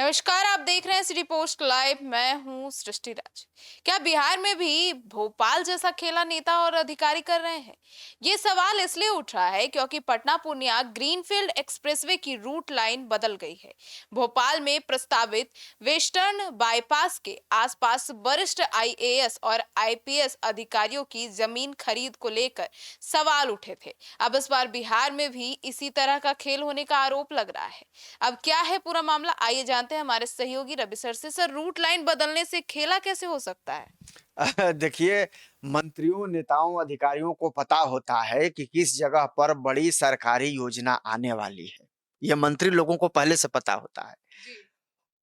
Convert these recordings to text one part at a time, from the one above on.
नमस्कार, आप देख रहे हैं सिटी पोस्ट लाइव। मैं हूं सृष्टि राज। क्या बिहार में भी भोपाल जैसा खेला नेता और अधिकारी कर रहे हैं? ये सवाल इसलिए उठ रहा है क्योंकि पटना पूर्णिया ग्रीनफील्ड एक्सप्रेसवे की रूट लाइन बदल गई है। भोपाल में प्रस्तावित वेस्टर्न बाईपास के आसपास वरिष्ठ आईएएस और आईपीएस अधिकारियों की जमीन खरीद को लेकर सवाल उठे थे। अब इस बार बिहार में भी इसी तरह का खेल होने का आरोप लग रहा है। अब क्या है पूरा मामला, आइए जानते हैं हमारे सहयोगी रवि सर से। सर, रूट लाइन बदलने से खेला कैसे हो सकता है? देखिए, मंत्रियों, नेताओं, अधिकारियों को पता होता है कि किस जगह पर बड़ी सरकारी योजना आने वाली है। ये मंत्री लोगों को पहले से पता होता है। जी।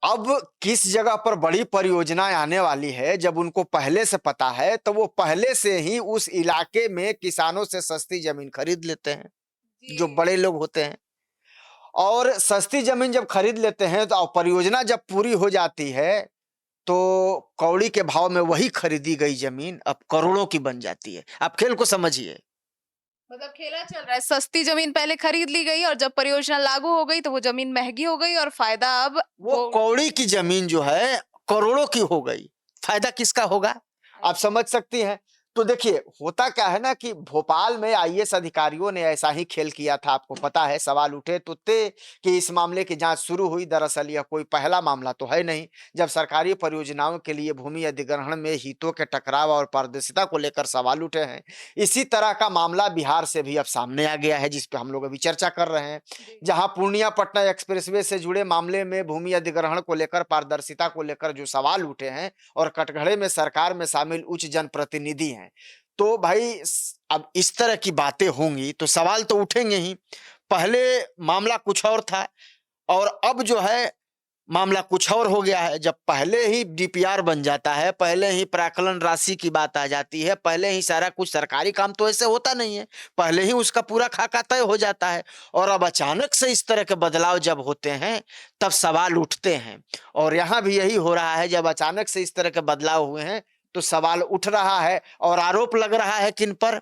अब किस जगह पर बड़ी परियोजनाएँ आने वाली है, जब उनको पहले से पता है, तो वो पहले से ही उस इलाके में किसानों से सस्ती ज़मीन खरीद लेते हैं, जी। जो बड़े लोग होते हैं। और सस्ती ज़मीन जब खरीद लेते हैं, तो परियोजना जब पूरी हो जाती है, तो कौड़ी के भाव में वही खरीदी गई ज़मीन अब करोड़ों की बन जाती है। आप खेल को समझिए। मतलब खेला चल रहा है, सस्ती जमीन पहले खरीद ली गई और जब परियोजना लागू हो गई तो वो जमीन महंगी हो गई और फायदा अब वो वो। कौड़ी की ज़मीन जो है करोड़ों की हो गई। फ़ायदा किसका होगा? आप समझ सकती हैं। तो देखिए, होता क्या है ना कि भोपाल में आईएएस अधिकारियों ने ऐसा ही खेल किया था, आपको पता है। सवाल उठे तो थे कि इस मामले की जाँच शुरू हुई। दरअसल यह कोई पहला मामला तो है नहीं, जब सरकारी परियोजनाओं के लिए भूमि अधिग्रहण में हितों के टकराव और पारदर्शिता को लेकर सवाल उठे हैं। इसी तरह का मामला बिहार से भी अब सामने आ गया है, जिस पे हम लोग अभी चर्चा कर रहे हैं। जी। जहां पूर्णिया पटना एक्सप्रेसवे से जुड़े मामले में भूमि अधिग्रहण को लेकर, पारदर्शिता को लेकर जो सवाल उठे हैं और कटघरे में सरकार में शामिल उच्च जनप्रतिनिधि हैं। तो भाई अब इस तरह की बातें होंगी तो सवाल तो उठेंगे ही। पहले मामला कुछ और था और अब जो है मामला कुछ और हो गया है। जब पहले ही डीपीआर बन जाता है, पहले ही प्राक्कलन राशि की बात आ जाती है, पहले ही सारा कुछ, सरकारी काम तो ऐसे होता नहीं है, पहले ही उसका पूरा खाका तय हो जाता है। और अब अचानक से इस तरह के बदलाव जब होते हैं, तब सवाल उठते हैं। और यहाँ भी यही हो रहा है, जब अचानक से इस तरह के बदलाव हुए हैं, तो सवाल उठ रहा है और आरोप लग रहा है किन पर?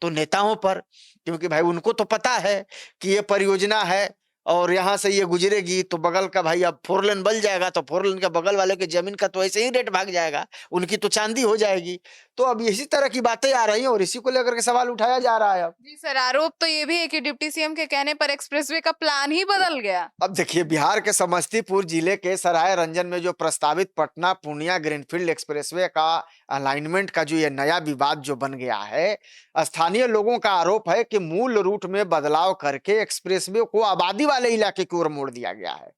तो नेताओं पर। क्योंकि भाई उनको तो पता है कि ये परियोजना है और यहाँ से ये गुजरेगी तो बगल का भाई अब 4 लेन बन जाएगा, तो 4 लेन के बगल वाले की जमीन का तो ऐसे ही रेट भाग जाएगा, उनकी तो चांदी हो जाएगी। तो अब इसी तरह की बातें आ रही हैं और इसी को लेकर के सवाल उठाया जा रहा है अब। जी सर, आरोप तो ये भी है कि डिप्टी सीएम के कहने पर एक्सप्रेसवे का प्लान ही बदल गया। अब देखिए, बिहार के समस्तीपुर जिले के सराय रंजन में जो प्रस्तावित पटना पूर्णिया ग्रीनफील्ड एक्सप्रेसवे का अलाइनमेंट का जो ये नया विवाद जो बन गया है, स्थानीय लोगों का आरोप है कि मूल रूट में बदलाव करके एक्सप्रेसवे को आबादी वाले इलाके की ओर मोड़ दिया गया है।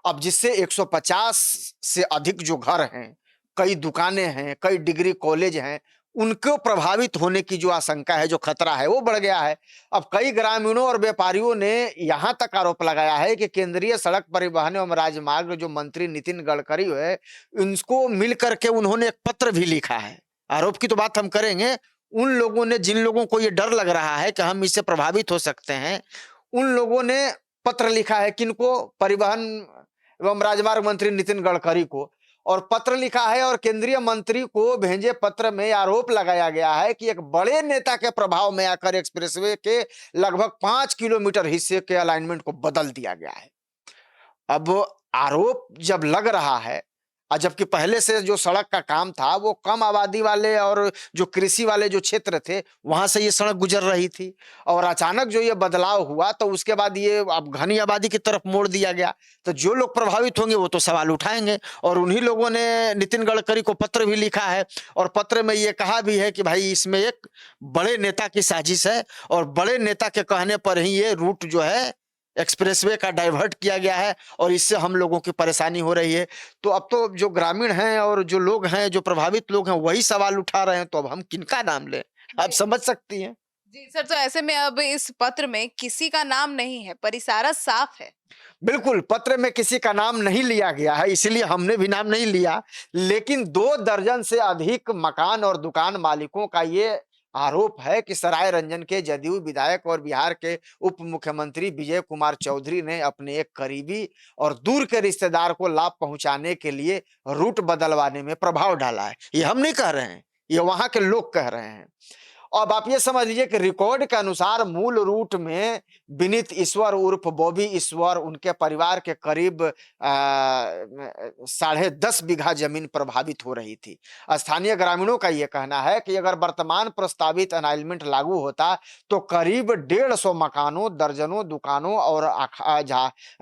अब जिससे 150 से अधिक जो घर हैं, कई दुकानें हैं, कई डिग्री कॉलेज हैं, उनको प्रभावित होने की जो आशंका है, जो खतरा है, वो बढ़ गया है। अब कई ग्रामीणों और व्यापारियों ने यहाँ तक आरोप लगाया है कि केंद्रीय सड़क परिवहन एवं राजमार्ग जो मंत्री नितिन गडकरी है, इनको मिल करके उन्होंने एक पत्र भी लिखा है। आरोप की तो बात हम करेंगे। उन लोगों ने, जिन लोगों को ये डर लग रहा है कि हम इससे प्रभावित हो सकते हैं, उन लोगों ने पत्र लिखा है। किनको? परिवहन एवं राजमार्ग मंत्री नितिन गडकरी को। और पत्र लिखा है और केंद्रीय मंत्री को भेजे पत्र में आरोप लगाया गया है कि एक बड़े नेता के प्रभाव में आकर एक्सप्रेसवे के लगभग 5 किलोमीटर हिस्से के अलाइनमेंट को बदल दिया गया है। अब आरोप जब लग रहा है और जबकि पहले से जो सड़क का काम था वो कम आबादी वाले और जो कृषि वाले जो क्षेत्र थे, वहां से ये सड़क गुजर रही थी, और अचानक जो ये बदलाव हुआ तो उसके बाद ये अब घनी आबादी की तरफ मोड़ दिया गया। तो जो लोग प्रभावित होंगे वो तो सवाल उठाएंगे। और उन्हीं लोगों ने नितिन गडकरी को पत्र भी लिखा है और पत्र में ये कहा भी है कि भाई इसमें एक बड़े नेता की साजिश है और बड़े नेता के कहने पर ही ये रूट जो है एक्सप्रेसवे का डाइवर्ट किया गया है और इससे हम लोगों की परेशानी हो रही है। तो अब तो जो ग्रामीण हैं और जो लोग हैं, जो प्रभावित लोग हैं, वही सवाल उठा रहे हैं, तो अब हम किनका नाम लें? आप जी। समझ सकती हैं। जी सर, तो ऐसे में अब इस पत्र में किसी का नाम नहीं है, पर इशारा साफ है। बिल्कुल, पत्र में किसी का नाम नहीं लिया गया है, इसीलिए हमने भी नाम नहीं लिया। लेकिन 2 दर्जन से अधिक मकान और दुकान मालिकों का ये आरोप है कि सराय रंजन के जदयू विधायक और बिहार के उप मुख्यमंत्री विजय कुमार चौधरी ने अपने एक करीबी और दूर के रिश्तेदार को लाभ पहुंचाने के लिए रूट बदलवाने में प्रभाव डाला है। ये हम नहीं कह रहे हैं, ये वहां के लोग कह रहे हैं। अब आप ये समझ लीजिए कि रिकॉर्ड के अनुसार मूल रूट में विनीत ईश्वर उर्फ बॉबी ईश्वर उनके परिवार के करीब 10.5 बीघा जमीन प्रभावित हो रही थी। स्थानीय ग्रामीणों का यह कहना है कि अगर वर्तमान प्रस्तावित अलाइनमेंट लागू होता तो करीब 150 मकानों, दर्जनों दुकानों और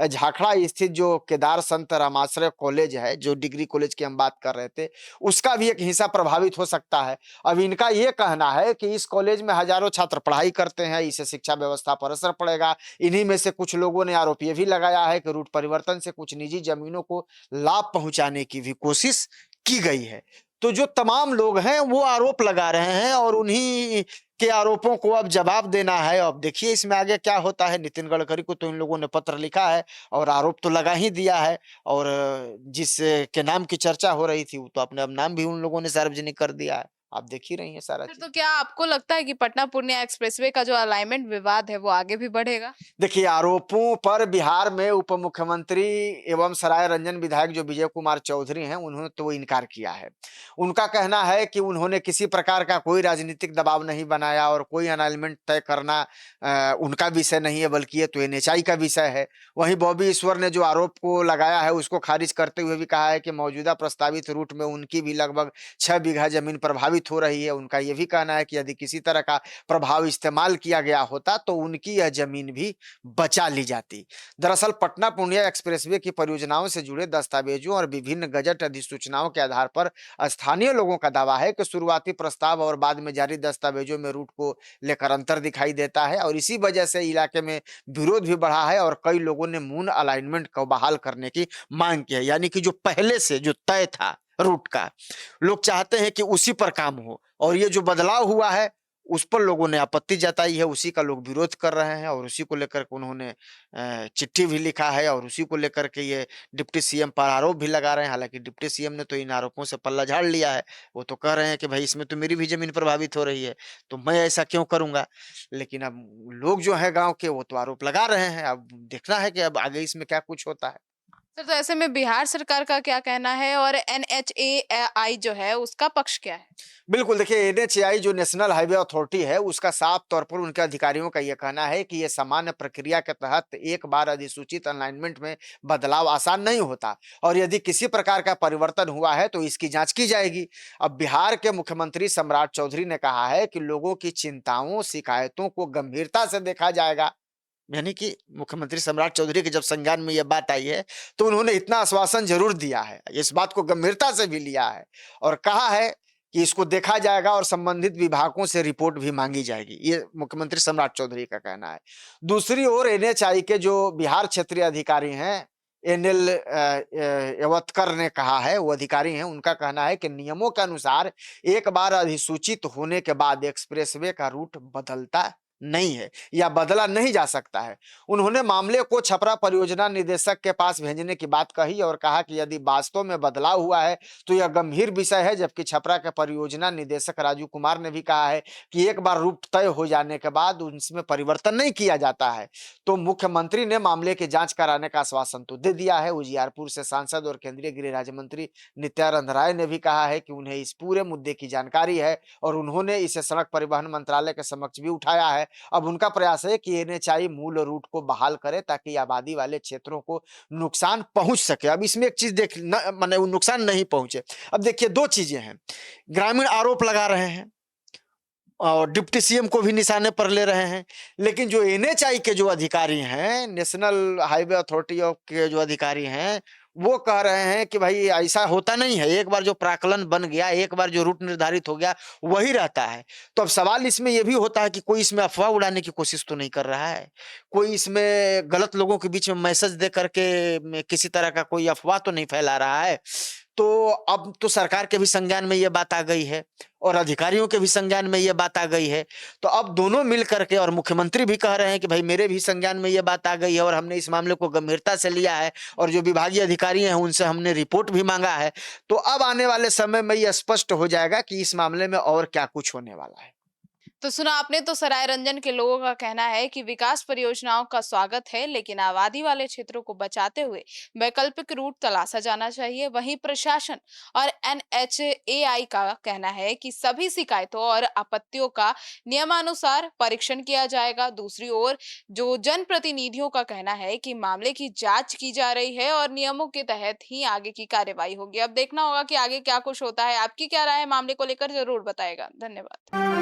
झाखड़ा स्थित जो केदार संत रामाश्रय कॉलेज है, जो डिग्री कॉलेज की हम बात कर रहे थे, उसका भी एक हिस्सा प्रभावित हो सकता है। अब इनका ये कहना है कि इस कॉलेज में हजारों छात्र पढ़ाई करते हैं, इससे शिक्षा व्यवस्था पर असर पड़ेगा। इन्हीं में से कुछ लोगों ने आरोप ये भी लगाया है कि रूट परिवर्तन से कुछ निजी जमीनों को लाभ पहुंचाने की भी कोशिश की गई है। तो जो तमाम लोग हैं वो आरोप लगा रहे हैं और उन्हीं के आरोपों को अब जवाब देना है। अब देखिए इसमें आगे क्या होता है। नितिन गडकरी को तो इन लोगों ने पत्र लिखा है और आरोप तो लगा ही दिया है, और जिस के नाम की चर्चा हो रही थी वो तो अपने अब नाम भी उन लोगों ने सार्वजनिक कर दिया है। आप देख ही रही हैं सारा फिर चीज। तो क्या आपको लगता है कि पटना पूर्णिया एक्सप्रेसवे का जो अलाइनमेंट विवाद है वो आगे भी बढ़ेगा? देखिए आरोपों पर बिहार में उप मुख्यमंत्री एवं सराय रंजन विधायक जो विजय कुमार चौधरी हैं, उन्होंने तो इनकार किया है। उनका कहना है कि उन्होंने किसी प्रकार का कोई राजनीतिक दबाव नहीं बनाया और कोई अलाइनमेंट तय करना उनका विषय नहीं है, बल्कि ये तो एनएचआई का विषय है। वहीं बॉबी ईश्वर ने जो आरोप को लगाया है उसको खारिज करते हुए भी कहा है कि मौजूदा प्रस्तावित रूट में उनकी भी लगभग 6 बीघा जमीन प्रभावित हो रही है। उनका यह भी कहना है कि यदि किसी तरह का प्रभाव इस्तेमाल किया गया होता तो उनकी यह जमीन भी बचा ली जाती। दरअसल पटना पूर्णिया एक्सप्रेसवे की परियोजनाओं से जुड़े दस्तावेजों और विभिन्न गजट अधिसूचनाओं के आधार पर स्थानीय लोगों का दावा है कि शुरुआती प्रस्ताव और बाद में जारी दस्तावेजों में रूट को लेकर अंतर दिखाई देता है, और इसी वजह से इलाके में विरोध भी बढ़ा है और कई लोगों ने मून अलाइनमेंट को बहाल करने की मांग की है। यानी कि जो पहले से जो तय था रूट का, लोग चाहते हैं कि उसी पर काम हो, और ये जो बदलाव हुआ है उस पर लोगों ने आपत्ति जताई है, उसी का लोग विरोध कर रहे हैं और उसी को लेकर के उन्होंने चिट्ठी भी लिखा है और उसी को लेकर के ये डिप्टी सीएम पर आरोप भी लगा रहे हैं। हालांकि डिप्टी सीएम ने तो इन आरोपों से पल्ला झाड़ लिया है। वो तो कह रहे हैं कि भाई इसमें तो मेरी भी जमीन प्रभावित हो रही है, तो मैं ऐसा क्यों करूंगा। लेकिन अब लोग जो है गांव के वो तो आरोप लगा रहे हैं। अब देखना है कि अब आगे इसमें क्या कुछ होता है। सर, तो ऐसे में बिहार सरकार का क्या कहना है और एनएचएआई जो है उसका पक्ष क्या है? बिल्कुल, देखिए एनएचएआई जो नेशनल हाईवे अथॉरिटी है उसका साफ तौर पर उनके अधिकारियों का यह कहना है कि यह सामान्य प्रक्रिया के तहत एक बार अधिसूचित अलाइनमेंट में बदलाव आसान नहीं होता, और यदि किसी प्रकार का परिवर्तन हुआ है तो इसकी जांच की जाएगी। अब बिहार के मुख्यमंत्री सम्राट चौधरी ने कहा है कि लोगों की चिंताओं शिकायतों को गंभीरता से देखा जाएगा। यानी कि मुख्यमंत्री सम्राट चौधरी के जब संज्ञान में यह बात आई है तो उन्होंने इतना आश्वासन जरूर दिया है, इस बात को गंभीरता से भी लिया है और कहा है कि इसको देखा जाएगा और संबंधित विभागों से रिपोर्ट भी मांगी जाएगी। ये मुख्यमंत्री सम्राट चौधरी का कहना है। दूसरी ओर एनएचआई के जो बिहार क्षेत्रीय अधिकारी हैं, एनएल यवतकर ने कहा है, वो अधिकारी हैं, उनका कहना है कि नियमों के अनुसार एक बार अधिसूचित होने के बाद एक्सप्रेसवे का रूट बदलता नहीं है या बदला नहीं जा सकता है। उन्होंने मामले को छपरा परियोजना निदेशक के पास भेजने की बात कही और कहा कि यदि वास्तव में बदलाव हुआ है तो यह गंभीर विषय है। जबकि छपरा के परियोजना निदेशक राजू कुमार ने भी कहा है कि एक बार रूट तय हो जाने के बाद उसमें परिवर्तन नहीं किया जाता है। तो मुख्यमंत्री ने मामले की जांच कराने का आश्वासन तो दे दिया है। उजियारपुर से सांसद और केंद्रीय गृह राज्य मंत्री नित्यानंद राय ने भी कहा है कि उन्हें इस पूरे मुद्दे की जानकारी है और उन्होंने इसे सड़क परिवहन मंत्रालय के समक्ष भी उठाया है। अब उनका प्रयास है कि एनएचआई मूल रूट को बहाल करे ताकि आबादी वाले क्षेत्रों को नुकसान पहुंच सके। अब इसमें एक चीज देख माने नुकसान नहीं पहुंचे। अब देखिए दो चीजें हैं, ग्रामीण आरोप लगा रहे हैं और डिप्टी सीएम को भी निशाने पर ले रहे हैं, लेकिन जो एनएचआई के जो अधिकारी हैं, नेशनल हाईवे अथॉरिटी ऑफ के जो अधिकारी हैं, वो कह रहे हैं कि भाई ऐसा होता नहीं है। एक बार जो प्राक्कलन बन गया, एक बार जो रूट निर्धारित हो गया वही रहता है। तो अब सवाल इसमें यह भी होता है कि कोई इसमें अफवाह उड़ाने की कोशिश तो नहीं कर रहा है, कोई इसमें गलत लोगों के बीच में मैसेज दे करके किसी तरह का कोई अफवाह तो नहीं फैला रहा है। तो अब तो सरकार के भी संज्ञान में ये बात आ गई है और अधिकारियों के भी संज्ञान में ये बात आ गई है। तो अब दोनों मिल करके, और मुख्यमंत्री भी कह रहे हैं कि भाई मेरे भी संज्ञान में ये बात आ गई है और हमने इस मामले को गंभीरता से लिया है और जो विभागीय अधिकारी हैं उनसे हमने रिपोर्ट भी मांगा है। तो अब आने वाले समय में ये स्पष्ट हो जाएगा कि इस मामले में और क्या कुछ होने वाला है। तो सुना आपने, तो सराय रंजन के लोगों का कहना है कि विकास परियोजनाओं का स्वागत है, लेकिन आबादी वाले क्षेत्रों को बचाते हुए वैकल्पिक रूट तलाशा जाना चाहिए। वहीं प्रशासन और एनएचएआई का कहना है कि सभी शिकायतों और आपत्तियों का नियमानुसार परीक्षण किया जाएगा। दूसरी ओर जो जनप्रतिनिधियों का कहना है कि मामले की जांच की जा रही है और नियमों के तहत ही आगे की कार्यवाही होगी। अब देखना होगा कि आगे क्या कुछ होता है। आपकी क्या राय है मामले को लेकर, जरूर बताएगा। धन्यवाद।